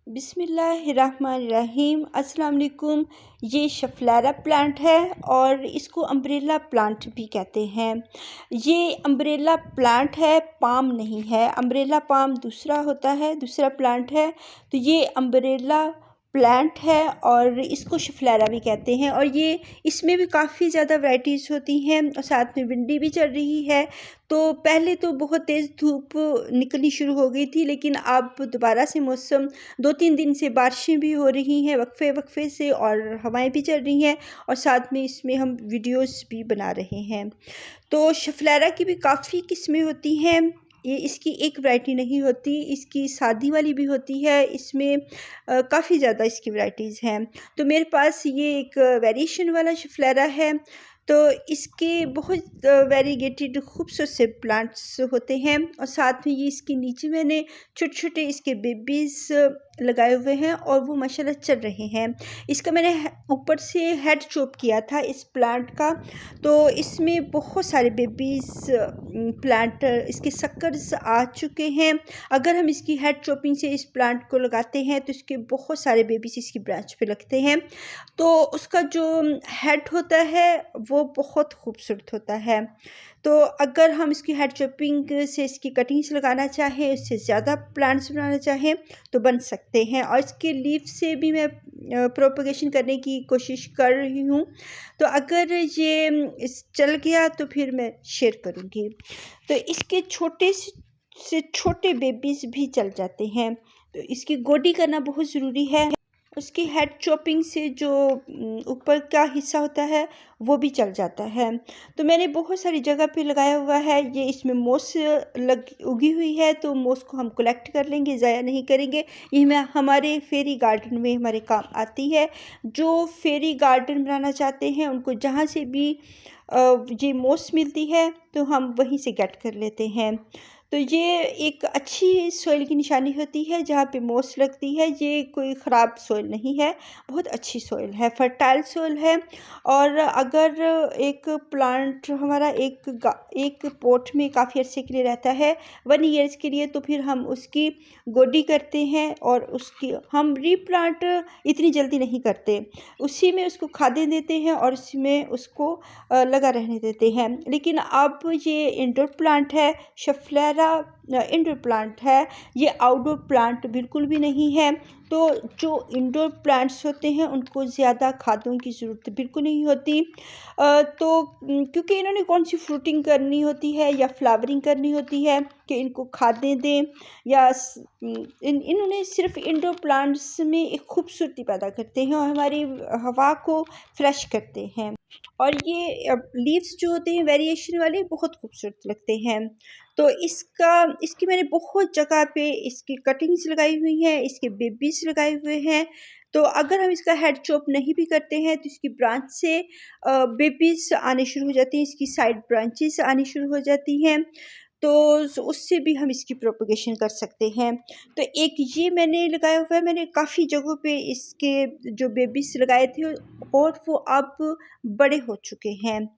बिस्मिल्लाहिर्रहमानिर्रहीम। अस्सलाम वालेकुम। ये शफलारा प्लांट है और इसको अम्ब्रेला प्लांट भी कहते हैं। ये अम्ब्रेला प्लांट है, पाम नहीं है। अम्ब्रेला पाम दूसरा होता है, दूसरा प्लांट है। तो ये अम्ब्रेला प्लांट है और इसको शफलारा भी कहते हैं। और ये इसमें भी काफ़ी ज़्यादा वैराइटीज़ होती हैं और साथ में भिंडी भी चल रही है। तो पहले तो बहुत तेज़ धूप निकलनी शुरू हो गई थी, लेकिन अब दोबारा से मौसम 2-3 दिन से बारिशें भी हो रही हैं वक्फे से, और हवाएं भी चल रही हैं, और साथ में इसमें हम वीडियोस भी बना रहे हैं। तो शफलारा की भी काफ़ी किस्में होती हैं। ये इसकी एक वैरायटी नहीं होती, इसकी सादी वाली भी होती है। इसमें काफ़ी ज़्यादा इसकी वैराइटीज़ हैं। तो मेरे पास ये एक वेरिएशन वाला शफलारा है। तो इसके बहुत वेरीगेटेड खूबसूरत से प्लांट्स होते हैं, और साथ में ये इसके नीचे मैंने छोटे छोटे इसके बेबीज़ लगाए हुए हैं और वो माशाल्लाह चल रहे हैं। इसका मैंने ऊपर से हेड चॉप किया था इस प्लांट का, तो इसमें बहुत सारे बेबीज़ प्लांट इसके सक्कर्स आ चुके हैं। अगर हम इसकी हेड चॉपिंग से इस प्लांट को लगाते हैं तो इसके बहुत सारे बेबीज़ इसकी ब्रांच पे लगते हैं। तो उसका जो हेड होता है वो बहुत खूबसूरत होता है। तो अगर हम इसकी हेड चॉपिंग से इसकी कटिंग्स लगाना चाहें, इससे ज़्यादा प्लांट्स बनाना चाहें तो बन सकते हैं। और इसके लीफ से भी मैं प्रोपगेशन करने की कोशिश कर रही हूँ। तो अगर ये इस चल गया तो फिर मैं शेयर करूँगी। तो इसके छोटे से छोटे बेबीज़ भी चल जाते हैं। तो इसकी गोडी करना बहुत ज़रूरी है। उसकी हेड चॉपिंग से जो ऊपर का हिस्सा होता है वो भी चल जाता है। तो मैंने बहुत सारी जगह पे लगाया हुआ है। ये इसमें मोस उगी हुई है, तो मोस को हम कलेक्ट कर लेंगे, ज़ाया नहीं करेंगे। ये हमारे फेरी गार्डन में हमारे काम आती है। जो फेरी गार्डन बनाना चाहते हैं उनको जहाँ से भी ये मोस मिलती है तो हम वहीं से गेट कर लेते हैं। तो ये एक अच्छी सॉइल की निशानी होती है जहाँ पे मोस लगती है। ये कोई ख़राब सॉइल नहीं है, बहुत अच्छी सॉइल है, फर्टाइल सॉइल है। और अगर एक प्लांट हमारा एक पॉट में काफ़ी अरसे के लिए रहता है, 1 ईयर्स के लिए, तो फिर हम उसकी गोडी करते हैं और उसकी हम रीप्लांट इतनी जल्दी नहीं करते। उसी में उसको खादें देते हैं और उसी में उसको लगा रहने देते हैं। लेकिन अब ये इंडोर प्लांट है, शफलारा इंडोर प्लांट है, ये आउटडोर प्लांट बिल्कुल भी नहीं है। तो जो इंडोर प्लांट्स होते हैं उनको ज़्यादा खादों की ज़रूरत बिल्कुल नहीं होती। क्योंकि इन्होंने कौन सी फ्रूटिंग करनी होती है या फ्लावरिंग करनी होती है कि इनको खादें दें, या इन्होंने सिर्फ इंडोर प्लांट्स में एक खूबसूरती पैदा करते हैं और हमारी हवा को फ्रेश करते हैं। और ये लीव्स जो होते हैं वेरिएशन वाले बहुत खूबसूरत लगते हैं। तो इसकी मैंने बहुत जगह पे इसकी कटिंग्स लगाई हुई हैं, इसके बेबीज लगाए हुए हैं। तो अगर हम इसका हेड चॉप नहीं भी करते हैं तो इसकी ब्रांच से बेबीज आने शुरू हो जाती हैं, इसकी साइड ब्रांचेस आनी शुरू हो जाती हैं। तो उससे भी हम इसकी प्रोपगेशन कर सकते हैं। तो एक ये मैंने लगाया हुआ है, मैंने काफ़ी जगहों पे इसके जो बेबीज लगाए थे और वो अब बड़े हो चुके हैं।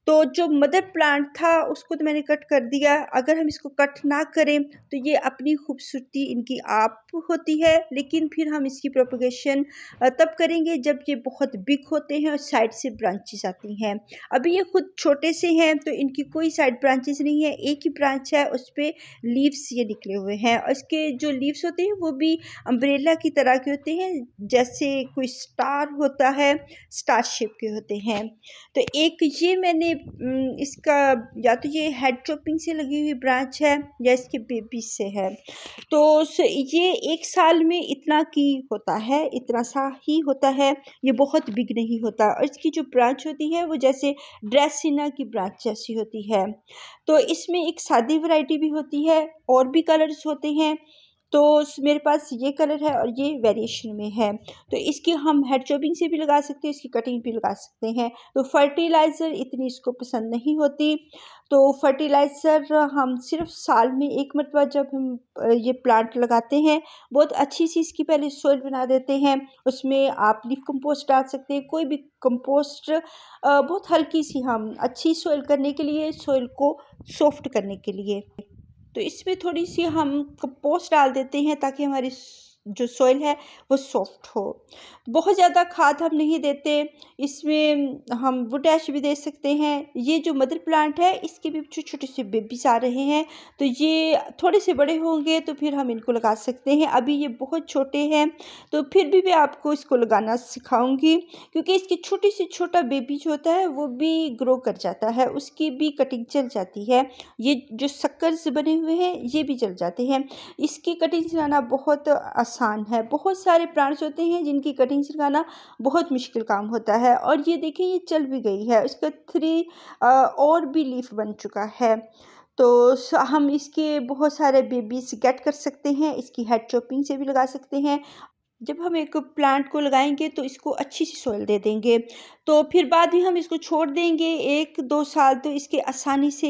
तो जो मदर प्लांट था उसको तो मैंने कट कर दिया। अगर हम इसको कट ना करें तो ये अपनी खूबसूरती इनकी आप होती है, लेकिन फिर हम इसकी प्रोपगेशन तब करेंगे जब ये बहुत बिग होते हैं और साइड से ब्रांचेस आती हैं। अभी ये खुद छोटे से हैं तो इनकी कोई साइड ब्रांचेस नहीं है, एक ही ब्रांच है, उस पर लीव्स ये निकले हुए हैं। और इसके जो लीव्स होते हैं वो भी अम्ब्रेला की तरह के होते हैं, जैसे कोई स्टार होता है, स्टार शेप के होते हैं। तो एक ये मैंने इसका या तो ये हेड चॉपिंग से लगी हुई ब्रांच है या इसके बेबी से है। तो ये 1 साल में इतना की होता है, इतना सा ही होता है, ये बहुत बिग नहीं होता। और इसकी जो ब्रांच होती है वो जैसे ड्रेसिना की ब्रांच जैसी होती है। तो इसमें एक सादी वैरायटी भी होती है और भी कलर्स होते हैं। तो मेरे पास ये कलर है और ये वेरिएशन में है। तो इसकी हम हेड चॉपिंग से भी लगा सकते हैं, इसकी कटिंग भी लगा सकते हैं। तो फर्टिलाइज़र इतनी इसको पसंद नहीं होती। तो फर्टिलाइज़र हम सिर्फ साल में 1 मरतबा जब हम ये प्लांट लगाते हैं, बहुत अच्छी सी इसकी पहले सॉइल बना देते हैं। उसमें आप लीफ कंपोस्ट डाल सकते हैं, कोई भी कंपोस्ट, बहुत हल्की सी, हम अच्छी सॉइल करने के लिए, सॉइल को सॉफ्ट करने के लिए। तो इसमें थोड़ी सी हम कंपोस्ट डाल देते हैं ताकि हमारी जो सॉइल है वो सॉफ्ट हो। बहुत ज़्यादा खाद हम नहीं देते, इसमें हम वुड ऐश भी दे सकते हैं। ये जो मदर प्लांट है इसके भी छोटे-छोटे से बेबीज़ आ रहे हैं, तो ये थोड़े से बड़े होंगे तो फिर हम इनको लगा सकते हैं। अभी ये बहुत छोटे हैं, तो फिर भी मैं आपको इसको लगाना सिखाऊँगी, क्योंकि इसकी छोटी से छोटा बेबी जो होता है वो भी ग्रो कर जाता है, उसकी भी कटिंग चल जाती है। ये जो सक्कर्स बने हुए हैं ये भी चल जाते हैं। इसकी कटिंग सिखाना बहुत आसान है। बहुत सारे प्लांट्स होते हैं जिनकी कटिंग सिखाना बहुत मुश्किल काम होता है, और ये देखिए ये चल भी गई है, इसका 3 और भी लीफ बन चुका है। तो हम इसके बहुत सारे बेबीज गेट कर सकते हैं, इसकी हेड चॉपिंग से भी लगा सकते हैं। जब हम एक प्लांट को लगाएंगे तो इसको अच्छी सी सॉइल दे देंगे, तो फिर बाद में हम इसको छोड़ देंगे 1-2 साल, तो इसके आसानी से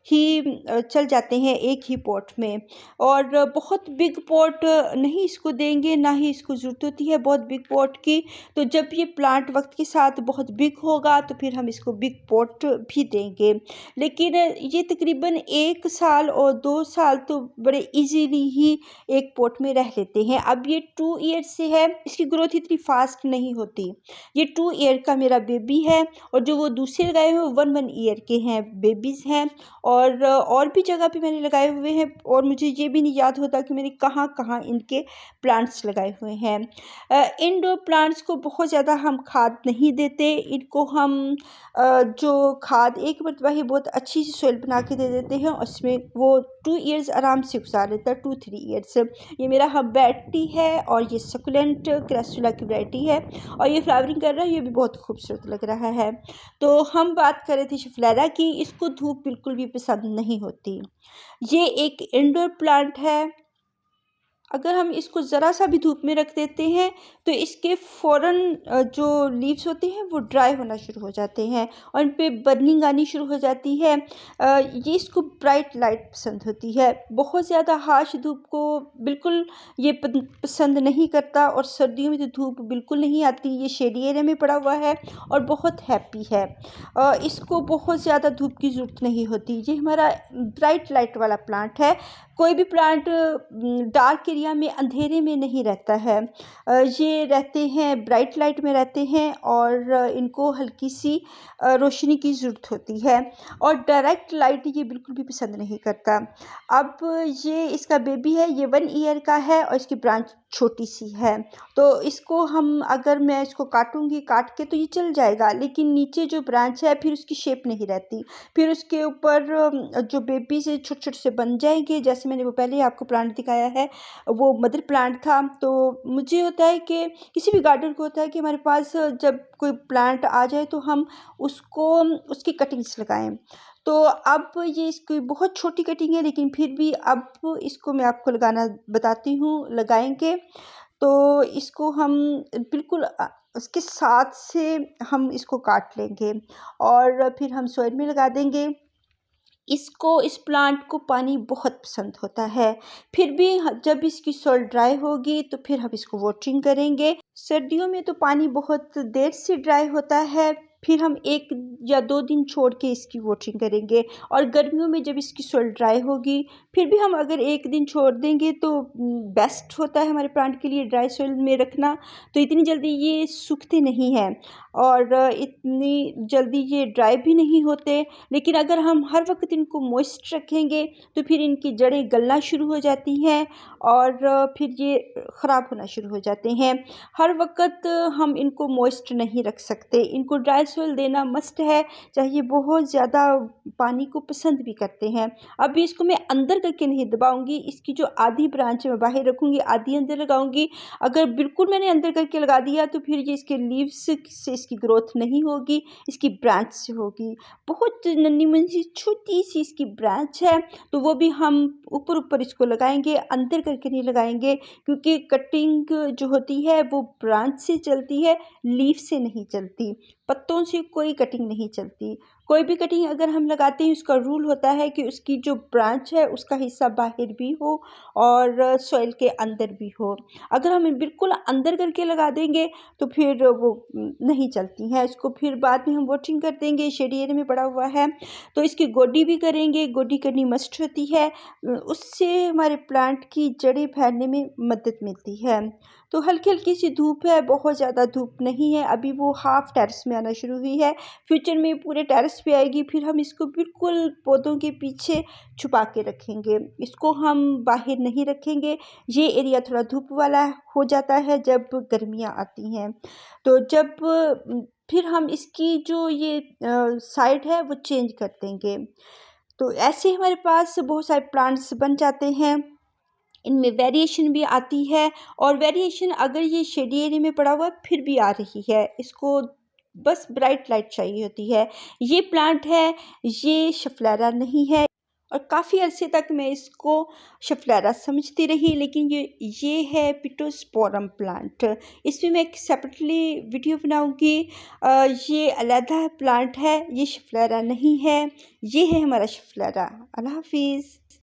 ही चल जाते हैं एक ही पॉट में। और बहुत बिग पॉट नहीं इसको देंगे, ना ही इसको ज़रूरत होती है बहुत बिग पॉट की। तो जब ये प्लांट वक्त के साथ बहुत बिग होगा तो फिर हम इसको बिग पॉट भी देंगे, लेकिन ये तकरीबन 1 साल और 2 साल तो बड़े इजीली ही एक पॉट में रह लेते हैं। अब ये 2 ईयर्स से है, इसकी ग्रोथ इतनी फास्ट नहीं होती। ये 2 ईयर का मेरा बेबी है, और जो वो दूसरे लगाए हुए 1 ईयर के हैं, बेबीज़ हैं। और भी जगह पे मैंने लगाए हुए हैं, और मुझे ये भी नहीं याद होता कि मैंने कहाँ कहाँ इनके प्लांट्स लगाए हुए हैं। इंडोर प्लांट्स को बहुत ज़्यादा हम खाद नहीं देते, इनको हम जो खाद एक मरतबा ही बहुत अच्छी सी सॉइल बना के दे देते हैं, उसमें वो 2 ईयर्स आराम से गुजार लेता है, 2-3 ईयर्स। ये मेरा हर्बेटी है, और ये सकुलेंट क्रैसुला की वैरायटी है, और ये फ्लावरिंग कर रहा है, ये भी बहुत खूबसूरत लग रहा है। तो हम बात कर रहे थे शिफ्लेरा की, इसको धूप बिल्कुल भी पसंद नहीं होती। ये एक इंडोर प्लांट है, अगर हम इसको ज़रा सा भी धूप में रख देते हैं तो इसके फ़ौरन जो लीव्स होते हैं वो ड्राई होना शुरू हो जाते हैं, और इन पे बर्निंग आनी शुरू हो जाती है। ये इसको ब्राइट लाइट पसंद होती है, बहुत ज़्यादा हार्श धूप को बिल्कुल ये पसंद नहीं करता, और सर्दियों में तो धूप बिल्कुल नहीं आती। ये शेडी एरिया में पड़ा हुआ है और बहुत हैप्पी है। इसको बहुत ज़्यादा धूप की ज़रूरत नहीं होती। ये हमारा ब्राइट लाइट वाला प्लांट है। कोई भी प्लांट डार्क एरिया में, अंधेरे में नहीं रहता है। ये रहते हैं ब्राइट लाइट में रहते हैं, और इनको हल्की सी रोशनी की ज़रूरत होती है, और डायरेक्ट लाइट ये बिल्कुल भी पसंद नहीं करता। अब ये इसका बेबी है, ये 1 ईयर का है, और इसकी ब्रांच छोटी सी है, तो इसको हम अगर मैं इसको काटूंगी, काट के तो ये चल जाएगा, लेकिन नीचे जो ब्रांच है फिर उसकी शेप नहीं रहती। फिर उसके ऊपर जो बेबी से छोटे छोटे से बन जाएंगे, जैसे मैंने वो पहले ही आपको प्लांट दिखाया है, वो मदर प्लांट था। तो मुझे होता है कि किसी भी गार्डन को होता है कि हमारे पास जब कोई प्लांट आ जाए तो हम उसको उसकी कटिंग्स लगाएं। तो अब ये इसकी बहुत छोटी कटिंग है, लेकिन फिर भी अब इसको मैं आपको लगाना बताती हूँ, लगाएंगे तो इसको हम बिल्कुल उसके साथ से हम इसको काट लेंगे, और फिर हम सॉइल में लगा देंगे। इसको, इस प्लांट को पानी बहुत पसंद होता है, फिर भी जब इसकी सॉइल ड्राई होगी तो फिर हम इसको वाटरिंग करेंगे। सर्दियों में तो पानी बहुत देर से ड्राई होता है, फिर हम 1 या 2 दिन छोड़ के इसकी वाटरिंग करेंगे, और गर्मियों में जब इसकी सॉइल ड्राई होगी फिर भी हम अगर 1 दिन छोड़ देंगे तो बेस्ट होता है हमारे प्लांट के लिए ड्राई सॉइल में रखना। तो इतनी जल्दी ये सूखते नहीं हैं, और इतनी जल्दी ये ड्राई भी नहीं होते। लेकिन अगर हम हर वक्त इनको मॉइस्ट रखेंगे तो फिर इनकी जड़ें गलना शुरू हो जाती हैं, और फिर ये ख़राब होना शुरू हो जाते हैं। हर वक्त हम इनको मॉइस्ट नहीं रख सकते, इनको ड्राई सॉइल देना मस्ट है, चाहे ये बहुत ज़्यादा पानी को पसंद भी करते हैं। अभी इसको मैं अंदर करके नहीं दबाऊंगी, इसकी जो आधी ब्रांच मैं बाहर रखूँगी, आधी अंदर लगाऊंगी। अगर बिल्कुल मैंने अंदर करके लगा दिया तो फिर ये इसके लीव्स से इसकी ग्रोथ नहीं होगी, इसकी ब्रांच से होगी। बहुत नन्ही मुन्नी छोटी सी इसकी ब्रांच है, तो वो भी हम ऊपर ऊपर इसको लगाएंगे, अंदर करके नहीं लगाएंगे, क्योंकि कटिंग जो होती है वो ब्रांच से चलती है, लीफ से नहीं चलती। पत्तों से कोई कटिंग नहीं चलती। कोई भी कटिंग अगर हम लगाते हैं उसका रूल होता है कि उसकी जो ब्रांच है उसका हिस्सा बाहर भी हो और सॉइल के अंदर भी हो। अगर हम बिल्कुल अंदर करके लगा देंगे तो फिर वो नहीं चलती हैं। इसको फिर बाद में हम वॉटरिंग कर देंगे, शेड एरिया में पड़ा हुआ है तो इसकी गोडी भी करेंगे। गोडी करनी मस्ट होती है, उससे हमारे प्लांट की जड़ें फैलने में मदद मिलती है। तो हल्की हल्की सी धूप है, बहुत ज़्यादा धूप नहीं है। अभी वो हाफ टेरेस में आना शुरू हुई है, फ्यूचर में पूरे टेरेस पे आएगी। फिर हम इसको बिल्कुल पौधों के पीछे छुपा के रखेंगे, इसको हम बाहर नहीं रखेंगे। ये एरिया थोड़ा धूप वाला हो जाता है जब गर्मियाँ आती हैं। तो जब फिर हम इसकी जो ये साइड है वो चेंज कर देंगे। तो ऐसे हमारे पास बहुत सारे प्लांट्स बन जाते हैं। इनमें वेरिएशन भी आती है और वेरिएशन अगर ये शेडी एरिया में पड़ा हुआ है फिर भी आ रही है। इसको बस ब्राइट लाइट चाहिए होती है। ये प्लांट है, ये शफलेरा नहीं है और काफ़ी अरसे तक मैं इसको शफलेरा समझती रही, लेकिन ये है पिटोस्पोरम प्लांट। इसमें मैं एक सेपरेटली वीडियो बनाऊंगी। ये अलहदा प्लांट है, ये शफलेरा नहीं है। ये है हमारा शफलेरा। अल्लाह हाफिज़।